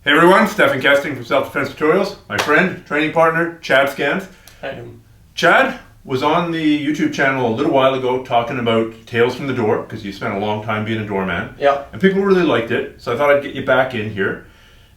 Hey everyone, Stefan Kesting from Self-Defense Tutorials. My friend, training partner, Chad Skands. Hi. Chad was on the YouTube channel a little while ago talking about Tales from the Door, because you spent a long time being a doorman. Yeah. And people really liked it, so I thought I'd get you back in here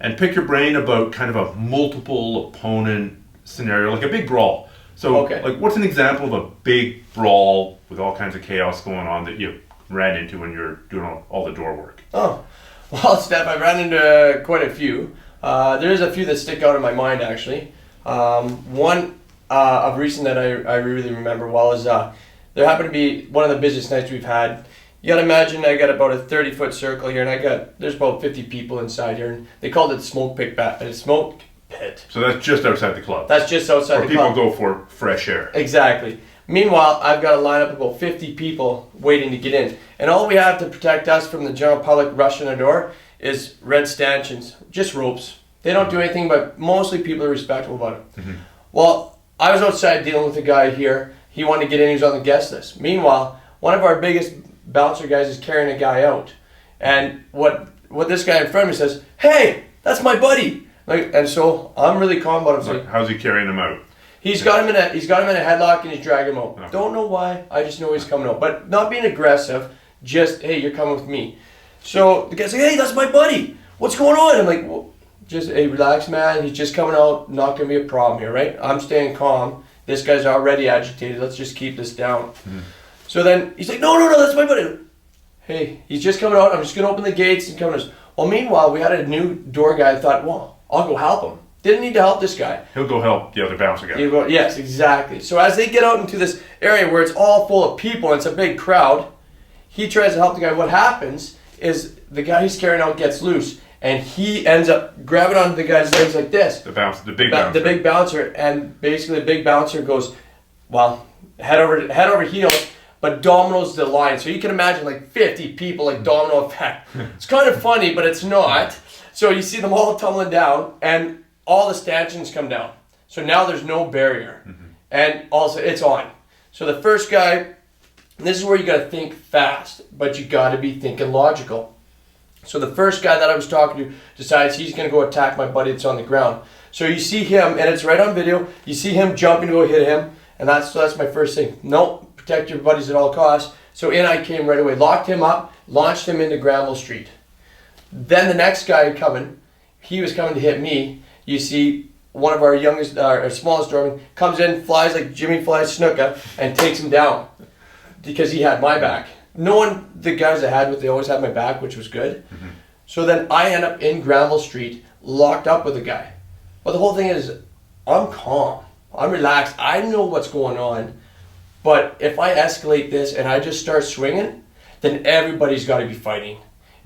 and pick your brain about kind of a multiple opponent scenario, like a big brawl. So, like, what's an example of a big brawl with all kinds of chaos going on that you ran into when you're doing all the door work? Oh. Well, Steph, I ran into quite a few. There's a few that stick out in my mind, actually. One of recent that I really remember well is there happened to be one of the busiest nights we've had. You gotta imagine I got about a 30-foot circle here, and there's about 50 people inside here, and they called it smoke pit. So that's just outside the club. That's just outside the club. Where people go for fresh air. Exactly. Meanwhile, I've got a lineup of about 50 people waiting to get in. And all we have to protect us from the general public rushing the door is red stanchions, just ropes. They don't do anything, but mostly people are respectful about it. Mm-hmm. Well, I was outside dealing with a guy here. He wanted to get in, he was on the guest list. Meanwhile, one of our biggest bouncer guys is carrying a guy out. And what this guy in front of me says, "Hey, that's my buddy." And so I'm really calm about it. How's he carrying him out? He's got him in a headlock and he's dragging him out. Okay. Don't know why. I just know he's coming out, but not being aggressive. Just, hey, you're coming with me. So the guy's like, "Hey, that's my buddy. What's going on?" I'm like, "Well, just hey, relax, man. He's just coming out. Not gonna be a problem here, right?" I'm staying calm. This guy's already agitated. Let's just keep this down. Mm-hmm. So then he's like, "No, that's my buddy." Hey, he's just coming out. I'm just gonna open the gates and come in. Well, meanwhile, we had a new door guy. I thought, well, I'll go help him. Didn't need to help this guy. He'll go help the other bouncer guy. Yes, exactly. So as they get out into this area where it's all full of people and it's a big crowd, he tries to help the guy. What happens is the guy he's carrying out gets loose, and he ends up grabbing onto the guy's legs like this. The big bouncer. The big bouncer, and basically the big bouncer goes, well, head over heels, but dominoes the line. So you can imagine like 50 people, like domino effect. It's kind of funny, but it's not. So you see them all tumbling down, and all the stanchions come down. So now there's no barrier. Mm-hmm. And also it's on. So the first guy, this is where you got to think fast, but you got to be thinking logical. So the first guy that I was talking to decides he's going to go attack my buddy that's on the ground. So you see him, and it's right on video, you see him jumping to go hit him, and that's my first thing. No, protect your buddies at all costs. So in I came right away, locked him up, launched him into Granville Street. Then the next guy coming, he was coming to hit me. You see one of our smallest doormen comes in, flies like Jimmy flies Snuka, and takes him down because he had my back. Knowing the guys I had with, they always had my back, which was good. Mm-hmm. So then I end up in Granville Street, locked up with a guy. But the whole thing is, I'm calm, I'm relaxed, I know what's going on. But if I escalate this and I just start swinging, then everybody's got to be fighting.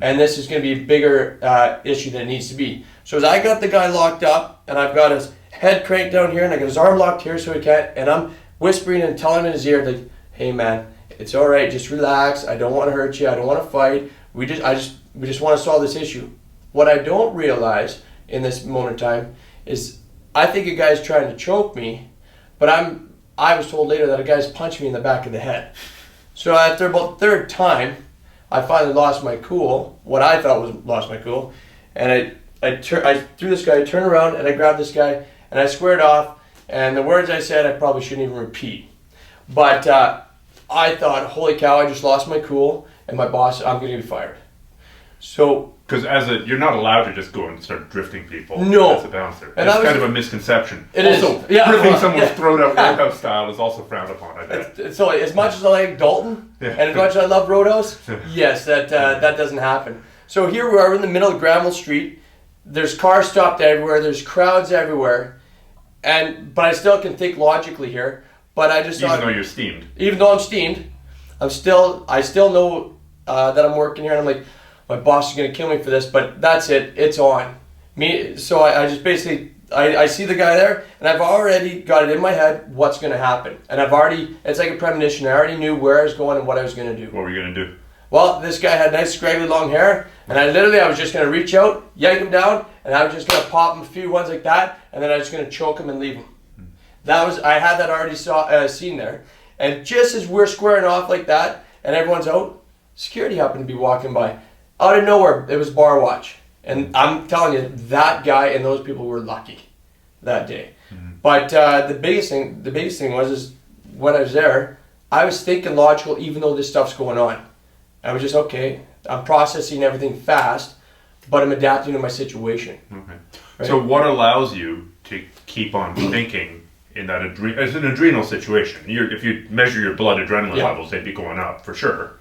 And this is going to be a bigger issue than it needs to be. So as I got the guy locked up, and I've got his head cranked down here, and I got his arm locked here so he can't, and I'm whispering and telling him in his ear, like, "Hey man, it's all right, just relax. I don't want to hurt you. I don't want to fight. We just want to solve this issue." What I don't realize in this moment in time is I think a guy's trying to choke me, but I was told later that a guy's punching me in the back of the head. So after about the third time, I finally lost my cool, what I thought was lost my cool, and I threw this guy, turned around, and I grabbed this guy, and I squared off, and the words I said I probably shouldn't even repeat. But I thought, holy cow, I just lost my cool, and my boss, I'm going to be fired. So... Because you're not allowed to just go and start drifting people as a bouncer. And it's kind of a misconception. It also, is. Yeah, ripping someone's throat out Roadhouse-style is also frowned upon, I bet. So as much as I like Dalton, and as much as I love Roadhouse, yes, that doesn't happen. So here we are in the middle of Granville Street. There's cars stopped everywhere. There's crowds everywhere. But I still can think logically here. But I just Even though you're steamed. Even though I'm steamed, I still know that I'm working here, and I'm like, my boss is going to kill me for this, but that's it. It's on. So I just basically, I see the guy there, and I've already got it in my head what's going to happen. And it's like a premonition. I already knew where I was going and what I was going to do. What were you going to do? Well, this guy had nice scraggly long hair, and I was just going to reach out, yank him down, and I was just going to pop him a few ones like that, and then I was just going to choke him and leave him. I had that already seen there. And just as we're squaring off like that, and everyone's out, security happened to be walking by. Out of nowhere, it was bar watch. And I'm telling you, that guy and those people were lucky that day. But the biggest thing was when I was there, I was thinking logical even though this stuff's going on. I was just, okay, I'm processing everything fast, but I'm adapting to my situation. Okay. Right? So what allows you to keep on thinking in that it's an adrenal situation? If you measure your blood adrenaline levels, they'd be going up for sure.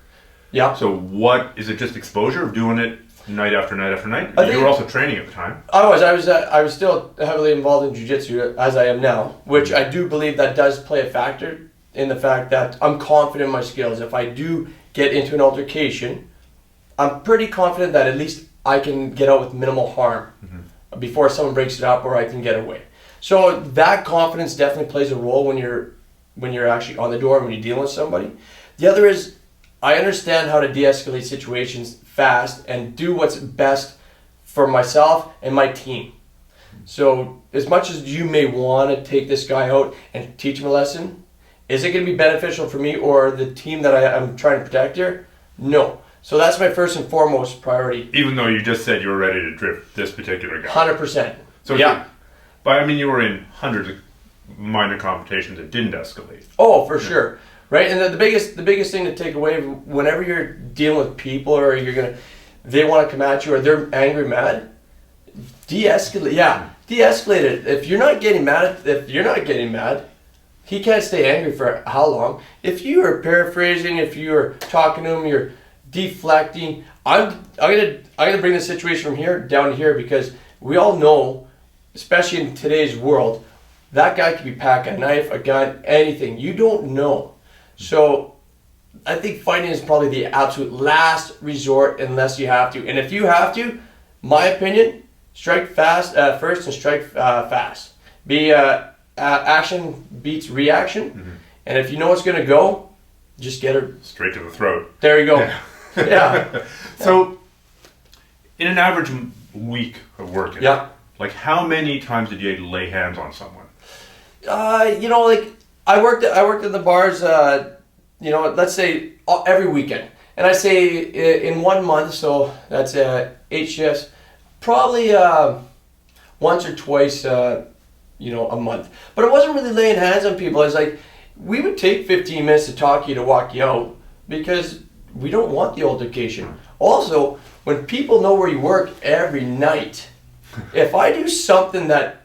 Yeah. So what, is it just exposure of doing it night after night after night? You were also training at the time. I was still heavily involved in jiu-jitsu as I am now, which I do believe that does play a factor in the fact that I'm confident in my skills. If I do get into an altercation, I'm pretty confident that at least I can get out with minimal harm before someone breaks it up, or I can get away. So that confidence definitely plays a role when you're actually on the door, when you're dealing with somebody. The other is, I understand how to de-escalate situations fast and do what's best for myself and my team. So as much as you may want to take this guy out and teach him a lesson, is it going to be beneficial for me or the team that I'm trying to protect here? No. So that's my first and foremost priority. Even though you just said you were ready to drift this particular guy. 100%. So yeah. But I mean, you were in hundreds of minor confrontations that didn't escalate. Oh, for sure. Right? And the biggest thing to take away whenever you're dealing with people or they want to come at you or they're angry, mad, de-escalate. Yeah, de-escalate it. If you're not getting mad, he can't stay angry for how long? If you are paraphrasing, if you're talking to him, you're deflecting. I'm gonna bring the situation from here down to here because we all know, especially in today's world, that guy could be packing a knife, a gun, anything. You don't know. So I think fighting is probably the absolute last resort unless you have to. And if you have to, my opinion, strike fast first and strike fast. Action beats reaction. And if you know it's going to go, just get her straight to the throat. There you go. Yeah. So in an average week of working, like how many times did you lay hands on someone? Like I worked at the bars, let's say every weekend. And I say in 1 month, so that's 8 shifts, probably once or twice, a month. But it wasn't really laying hands on people. It's like, we would take 15 minutes to talk to you, to walk you out, because we don't want the altercation. Also, when people know where you work every night, if I do something that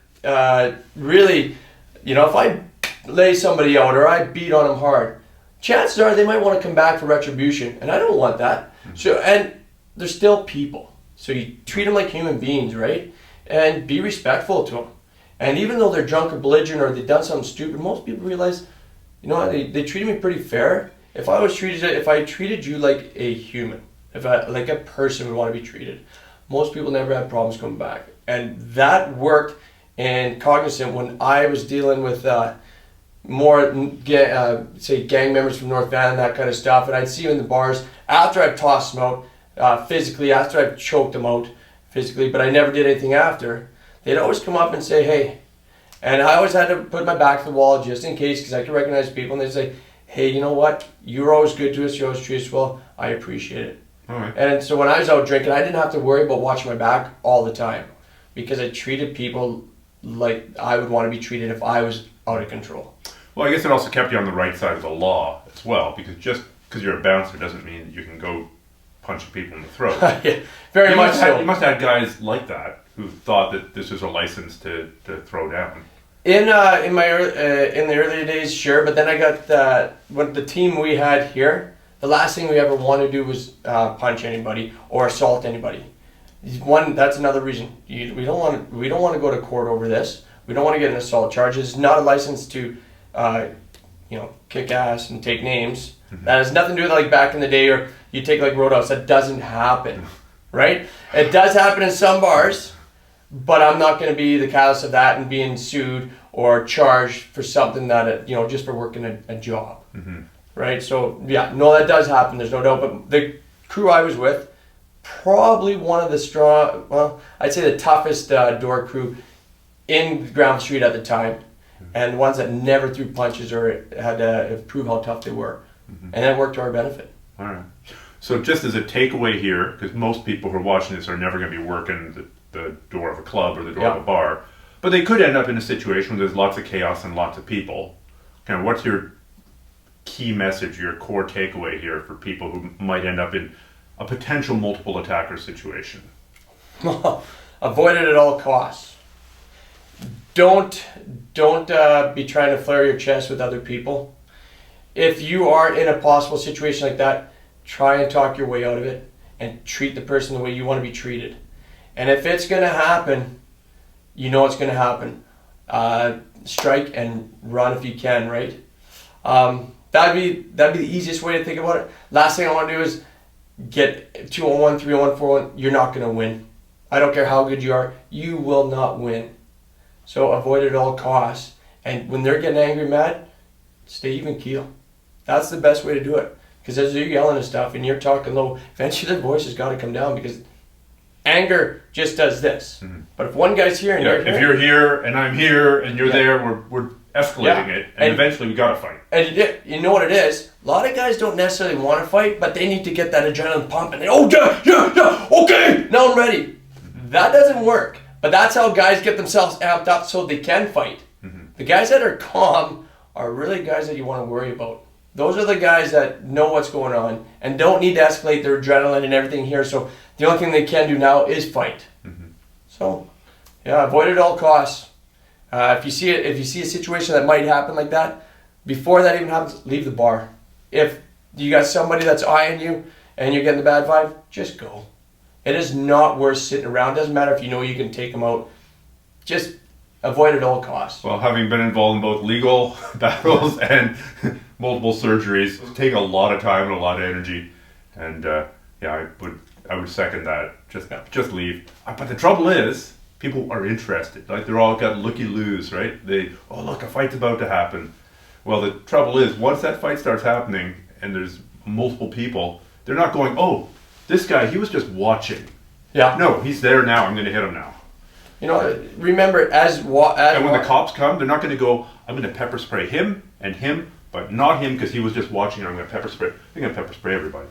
really, if I lay somebody out or I beat on them hard, chances are they might want to come back for retribution, and I don't want that. So, and they're still people. So you treat them like human beings, right? And be respectful to them. And even though they're drunk or belligerent or they've done something stupid, most people realize, they treated me pretty fair. If I treated you like a human, like a person would want to be treated, most people never had problems coming back. And that worked in Cognizant when I was dealing with more, say, gang members from North Van, that kind of stuff. And I'd see them in the bars after I've tossed them out physically, after I've choked them out physically, but I never did anything after. They'd always come up and say, hey. And I always had to put my back to the wall just in case, because I could recognize people. And they'd say, hey, you know what? You were always good to us. You always treat us well. I appreciate it. All right. And so when I was out drinking, I didn't have to worry about watching my back all the time, because I treated people like I would want to be treated if I was out of control. Well, I guess it also kept you on the right side of the law as well, because just because you're a bouncer doesn't mean that you can go punching people in the throat. Yeah, very much so. You must have had guys like that who thought that this was a license to throw down. In the earlier days, sure, but then I got when the team we had here, the last thing we ever wanted to do was punch anybody or assault anybody. That's another reason we don't want to go to court over this. We don't want to get an assault charge. It's not a license to kick ass and take names. That has nothing to do with like back in the day, or you take like Roadhouse. That doesn't happen, right? It does happen in some bars, but I'm not going to be the catalyst of that and being sued or charged for something that just for working a job, right? So yeah, no, that does happen. There's no doubt. But the crew I was with, probably one of the I'd say the toughest door crew in Ground Street at the time, and the ones that never threw punches or had to prove how tough they were. And that worked to our benefit. All right. So just as a takeaway here, because most people who are watching this are never going to be working the door of a club or the door of a bar, but they could end up in a situation where there's lots of chaos and lots of people. Kind of what's your key message, your core takeaway here for people who might end up in a potential multiple attacker situation? Avoid it at all costs. Don't be trying to flare your chest with other people. If you are in a possible situation like that, try and talk your way out of it and treat the person the way you want to be treated. And if it's going to happen, you know it's going to happen. Strike and run if you can, right? That'd be the easiest way to think about it. Last thing I want to do is get 2-on-1, 3-on-1, 4-on-1. You're not going to win. I don't care how good you are. You will not win. So avoid it at all costs. And when they're getting angry, mad, stay even keel. That's the best way to do it. Because as you're yelling and stuff and you're talking low, eventually their voice has got to come down, because anger just does this. Mm-hmm. But if one guy's here and you're here and I'm here and you're there, we're escalating it, and eventually we got to fight. And you know what it is? A lot of guys don't necessarily want to fight, but they need to get that adrenaline pumping. Okay, now I'm ready. That doesn't work. But that's how guys get themselves amped up so they can fight. Mm-hmm. The guys that are calm are really guys that you want to worry about. Those are the guys that know what's going on and don't need to escalate their adrenaline and everything here. So the only thing they can do now is fight. Mm-hmm. So, avoid it at all costs. If you see a situation that might happen like that, before that even happens, leave the bar. If you got somebody that's eyeing you and you're getting the bad vibe, just go. It is not worth sitting around. Doesn't matter if you know you can take them out. Just avoid it at all costs. Well, having been involved in both legal battles and multiple surgeries, take a lot of time and a lot of energy. And I would second that. Just leave. But the trouble is, people are interested. Like, they're all got looky-loos, right? Look, a fight's about to happen. Well, the trouble is, once that fight starts happening and there's multiple people, they're not going, oh, this guy, he was just watching. Yeah. No, he's there now. I'm going to hit him now. Remember, and when the cops come, they're not going to go, I'm going to pepper spray him, but not him because he was just watching. I'm going to pepper spray. They're going to pepper spray everybody.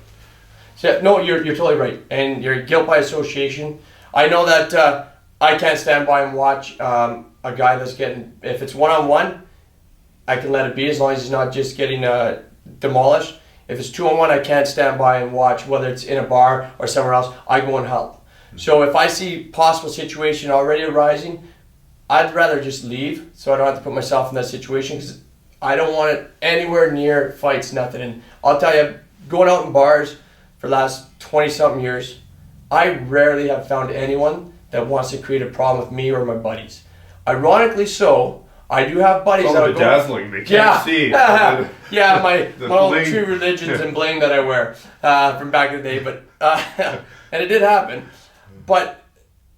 So, no, you're totally right. And you're guilt by association. I know that I can't stand by and watch a guy that's getting, if it's one-on-one, I can let it be as long as he's not just getting demolished. If it's 2-on-1, I can't stand by and watch, whether it's in a bar or somewhere else. I go and help. Mm-hmm. So if I see possible situation already arising, I'd rather just leave so I don't have to put myself in that situation, because I don't want it anywhere near fights, nothing. And I'll tell you, going out in bars for the last 20-something years, I rarely have found anyone that wants to create a problem with me or my buddies. Ironically so, I do have buddies that are bedazzling. They can't see. My old true religions and bling that I wear from back in the day. But and it did happen. But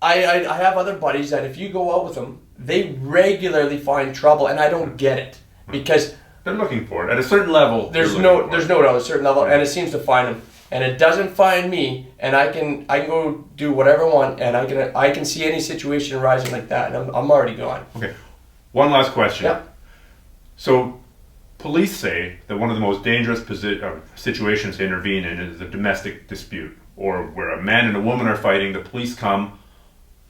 I have other buddies that if you go out with them, they regularly find trouble, and I don't get it, because they're looking for it at a certain level. There's no doubt at a certain level, and it seems to find them, and it doesn't find me, and I can go do whatever I want, and I can see any situation arising like that, and I'm already gone. Okay. One last question. Yeah. So, police say that one of the most dangerous situations to intervene in is a domestic dispute, or where a man and a woman are fighting, the police come,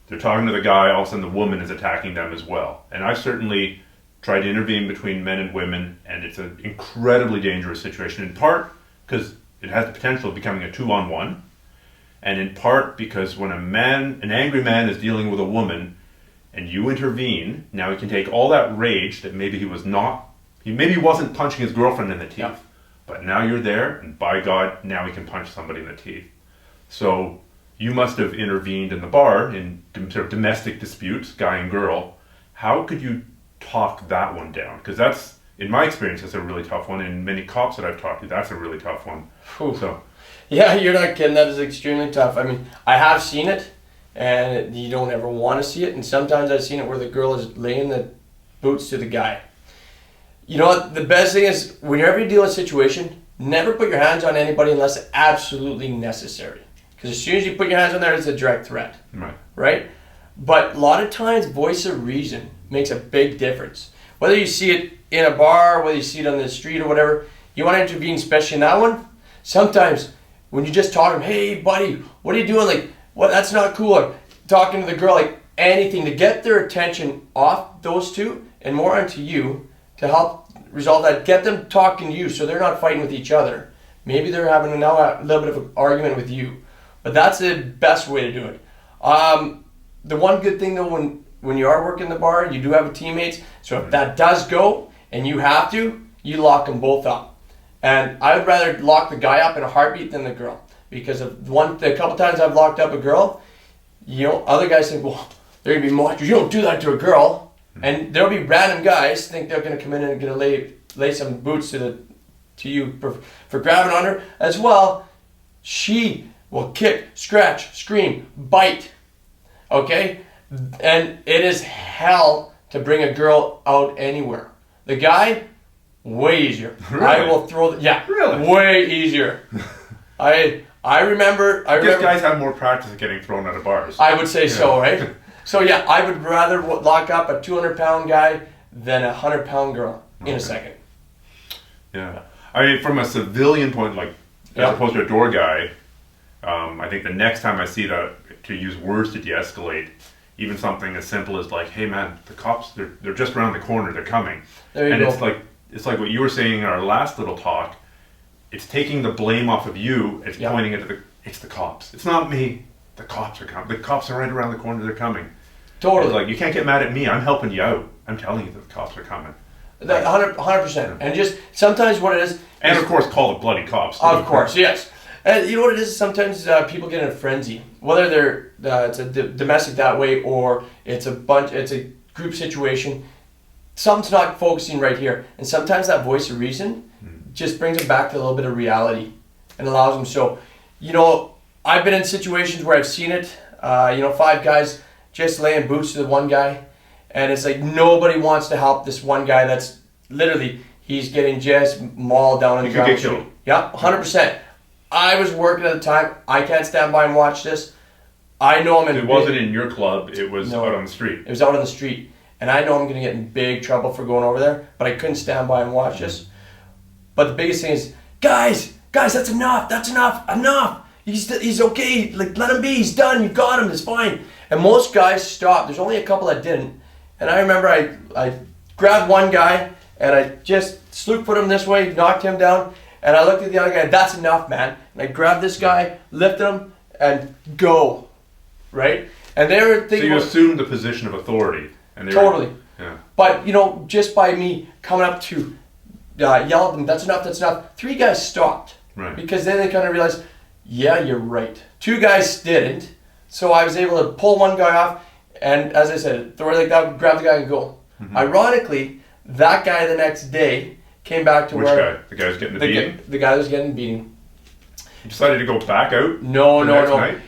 they're talking to the guy, all of a sudden the woman is attacking them as well. And I've certainly tried to intervene between men and women, and it's an incredibly dangerous situation, in part because it has the potential of becoming a 2-on-1, and in part because when an angry man is dealing with a woman, and you intervene, now he can take all that rage that maybe he wasn't punching his girlfriend in the teeth, but now you're there, and by God, now he can punch somebody in the teeth. So you must have intervened in the bar in sort of domestic disputes, guy and girl. How could you talk that one down? Because that's, in my experience, that's a really tough one, and many cops that I've talked to, that's a really tough one. So, yeah, you're not kidding. That is extremely tough. I mean, I have seen it, and you don't ever want to see it. And sometimes I've seen it where the girl is laying the boots to the guy. You know what? The best thing is, whenever you deal with a situation, never put your hands on anybody unless it's absolutely necessary. Because as soon as you put your hands on there, it's a direct threat. Right? But a lot of times, voice of reason makes a big difference. Whether you see it in a bar, whether you see it on the street or whatever, you want to intervene, especially in that one. Sometimes when you just talk to them, hey buddy, what are you doing? Like, what? That's not cool. Or talking to the girl, like anything to get their attention off those two and more onto you to help resolve that. Get them talking to you so they're not fighting with each other. Maybe they're having now a little bit of an argument with you, but that's the best way to do it. The one good thing though, when you are working the bar, you do have teammates. So if that does go and you have to, you lock them both up. And I would rather lock the guy up in a heartbeat than the girl, because a couple times I've locked up a girl, other guys think, well, they're gonna be monsters. You don't do that to a girl, and there'll be random guys think they're gonna come in and gonna lay some boots to you for grabbing on her as well. She will kick, scratch, scream, bite. Okay, and it is hell to bring a girl out anywhere. The guy, way easier. Really? I will throw really? Way easier. I remember guys have more practice at getting thrown out of bars. I would say so, right? So yeah, I would rather lock up a 200-pound guy than a 100-pound girl in a second. Yeah. I mean, from a civilian point, like, as opposed to a door guy, I think the next time I see that, to use words to de-escalate, even something as simple as like, hey man, the cops, they're just around the corner, they're coming. There you go. It's like what you were saying in our last little talk. It's taking the blame off of you. It's pointing it to it's the cops. It's not me. The cops are coming. The cops are right around the corner. They're coming. Totally. It's like, you can't get mad at me. I'm helping you out. I'm telling you that the cops are coming. 100%. And just sometimes what it is. And of course, call the bloody cops. Of course, yes. And you know what it is? Sometimes people get in a frenzy, whether it's a domestic that way or it's a group situation. Something's not focusing right here, and sometimes that voice of reason just brings them back to a little bit of reality and allows them. So, I've been in situations where I've seen it. 5 guys just laying boots to the one guy, and it's like nobody wants to help this one guy that's literally he's getting just mauled down on the ground. Killed. Yeah, 100%. I was working at the time. I can't stand by and watch this. I know I'm in. It wasn't in your club. It was out on the street. It was out on the street, and I know I'm going to get in big trouble for going over there. But I couldn't stand by and watch this. But the biggest thing is, guys, that's enough. That's enough. He's okay. Like, let him be. He's done. You got him. It's fine. And most guys stopped. There's only a couple that didn't. And I remember I grabbed one guy and I just slew foot him this way, knocked him down. And I looked at the other guy, that's enough, man. And I grabbed this guy, lifted him, and go. Right? And they were thinking. So you assumed the position of authority. And totally. Yeah. But, just by me coming up to yell at them, that's enough. 3 guys stopped. Right. Because then they kind of realized, yeah, you're right. 2 guys didn't. So I was able to pull one guy off, and as I said, throw it like that, grab the guy and go. Mm-hmm. Ironically, that guy the next day came back to Which where... guy? The guy who's getting the beating? The guy that was getting beating. He decided to go back out? No. Night?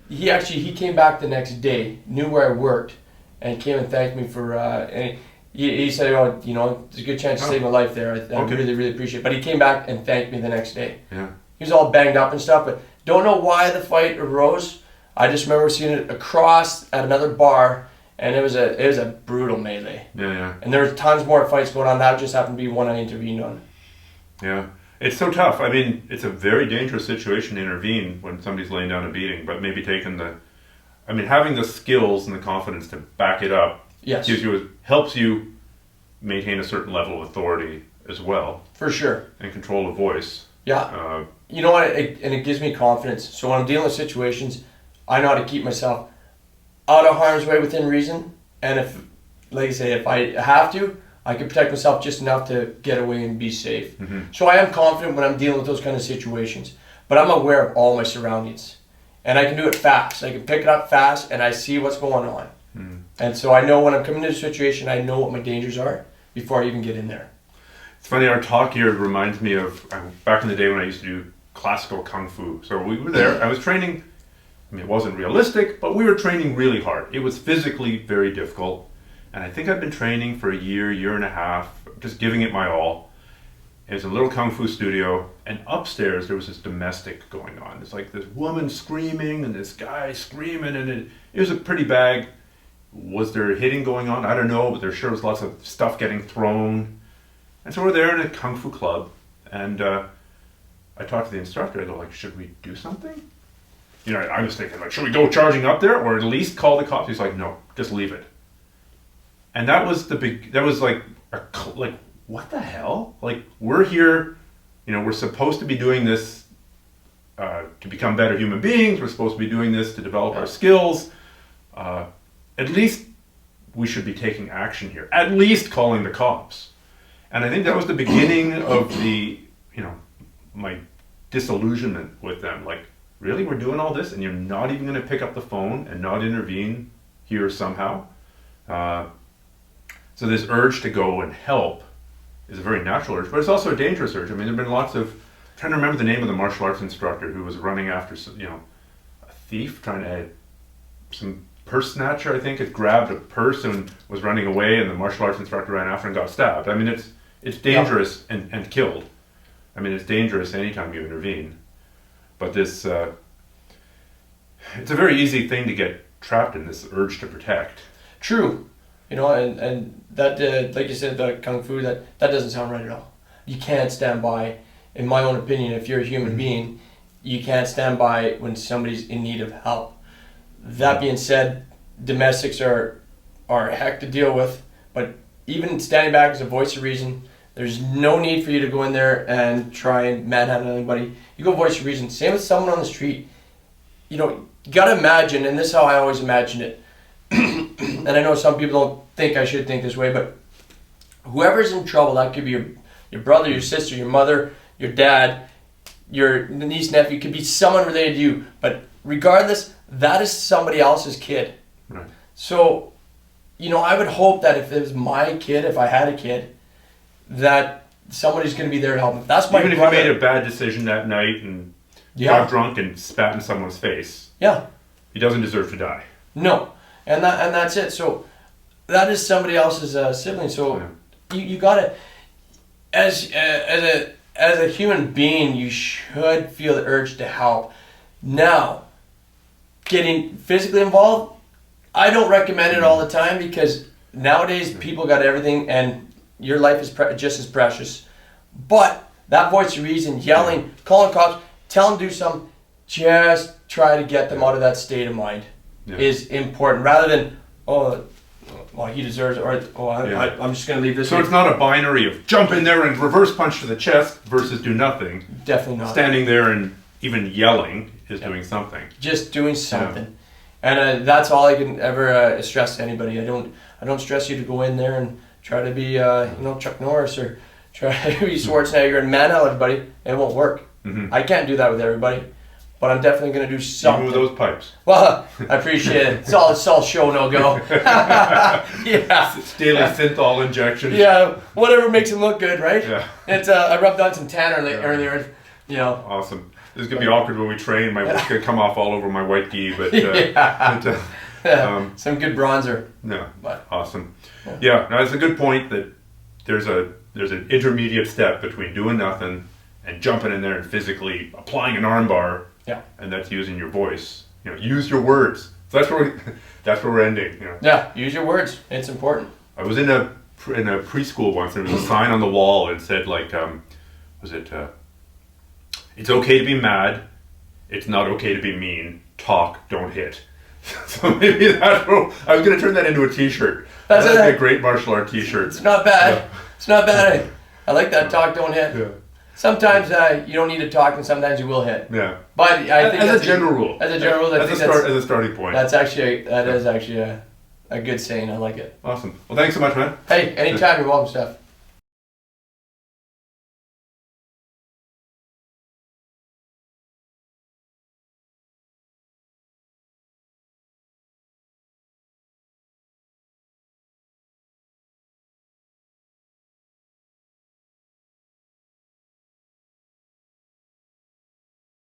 He came back the next day, knew where I worked, and came and thanked me for... and he said, there's a good chance to save my life there. I really, really appreciate it. But he came back and thanked me the next day. Yeah. He was all banged up and stuff, but don't know why the fight arose. I just remember seeing it across at another bar, and it was a brutal melee. Yeah. And there was tons more fights going on. That just happened to be one I intervened on. Yeah. It's so tough. I mean, it's a very dangerous situation to intervene when somebody's laying down a beating, but maybe having the skills and the confidence to back it up helps you maintain a certain level of authority as well. For sure. And control of voice. Yeah. You know what? And it gives me confidence. So when I'm dealing with situations, I know how to keep myself out of harm's way within reason. And if I have to, I can protect myself just enough to get away and be safe. Mm-hmm. So I am confident when I'm dealing with those kind of situations. But I'm aware of all my surroundings. And I can do it fast. I can pick it up fast and I see what's going on. Mm. And so I know when I'm coming into a situation, I know what my dangers are before I even get in there. It's funny, our talk here reminds me of back in the day when I used to do classical kung fu. So we were there. I was training. I mean, it wasn't realistic, but we were training really hard. It was physically very difficult. And I think I've been training for a year and a half, just giving it my all. It was a little kung fu studio, and upstairs there was this domestic going on. It's like this woman screaming and this guy screaming, and it was a pretty bad. Was there hitting going on? I don't know, but there sure was lots of stuff getting thrown. And so we're there in a kung fu club, and I talked to the instructor. I go like, should we do something? You know, I was thinking like, should we go charging up there or at least call the cops? He's like, no, just leave it. And that was like, what the hell? Like, we're here, you know, we're supposed to be doing this to become better human beings. We're supposed to be doing this to develop our skills. At least we should be taking action here. At least calling the cops. And I think that was the beginning of the, you know, my disillusionment with them. Like, really, we're doing all this and you're not even going to pick up the phone and not intervene here somehow? So this urge to go and help is a very natural urge, but it's also a dangerous urge. I mean, there have been lots of, I'm trying to remember the name of the martial arts instructor who was running after, you know, a thief, trying to, some purse snatcher, I think, had grabbed a purse and was running away, and the martial arts instructor ran after and got stabbed. I mean, it's dangerous and killed. I mean, it's dangerous anytime you intervene. But this, it's a very easy thing to get trapped in, this urge to protect. True. You know, and that, like you said, the kung fu, that doesn't sound right at all. You can't stand by, in my own opinion, if you're a human being, you can't stand by when somebody's in need of help. That being said, domestics are a heck to deal with, but even standing back as a voice of reason, there's no need for you to go in there and try and manhandle anybody. You go voice of reason. Same with someone on the street. You know, you gotta imagine, and this is how I always imagine it, and I know some people don't think I should think this way, but whoever's in trouble, that could be your brother, your sister, your mother, your dad, your niece, nephew, could be someone related to you, but regardless, that is somebody else's kid. Right. So, you know, I would hope that if it was my kid, if I had a kid, that somebody's going to be there to help him. If that's my Even brother, if you made a bad decision that night and got drunk and spat in someone's face, he doesn't deserve to die. No, and that's it. So that is somebody else's sibling. So you gotta, as a human being, you should feel the urge to help. Now, getting physically involved, I don't recommend it all the time, because nowadays people got everything and your life is just as precious. But that voice of reason, yelling, calling cops, tell them to do something, just try to get them out of that state of mind is important, rather than, oh, well, he deserves it, or I'm just going to leave this. So it's not a binary of jump in there and reverse punch to the chest versus do nothing. Definitely not. Standing there and even yelling is doing something. Just doing something. And that's all I can ever stress to anybody. I don't stress you to go in there and try to be Chuck Norris or try to be Schwarzenegger and manhandle everybody. It won't work. Mm-hmm. I can't do that with everybody, but I'm definitely going to do something. Even with those pipes. Well, I appreciate it. It's all show, no go. It's daily synthol injections. Yeah, whatever makes him look good, right? Yeah. It's I rubbed on some tanner earlier. You know. Awesome. This is gonna be awkward when we train. My work's gonna come off all over my white gi, but some good bronzer. No, but awesome. Yeah, no, it's a good point that there's an intermediate step between doing nothing and jumping in there and physically applying an armbar. Yeah, and that's using your voice. You know, use your words. So that's where we're ending. You know? Yeah, use your words. It's important. I was in a preschool once, and there was a sign on the wall and said like, it's okay to be mad. It's not okay to be mean. Talk, don't hit. So maybe that's what, I was going to turn that into a t-shirt. That'd be a great martial art t-shirt. It's not bad. Yeah. It's not bad. I like that. Talk, don't hit. Yeah. Sometimes you don't need to talk, and sometimes you will hit. Yeah. But I think as a general rule. As a general rule, as a starting point. That is actually a good saying. I like it. Awesome. Well, thanks so much, man. Hey, anytime. You're welcome, Steph.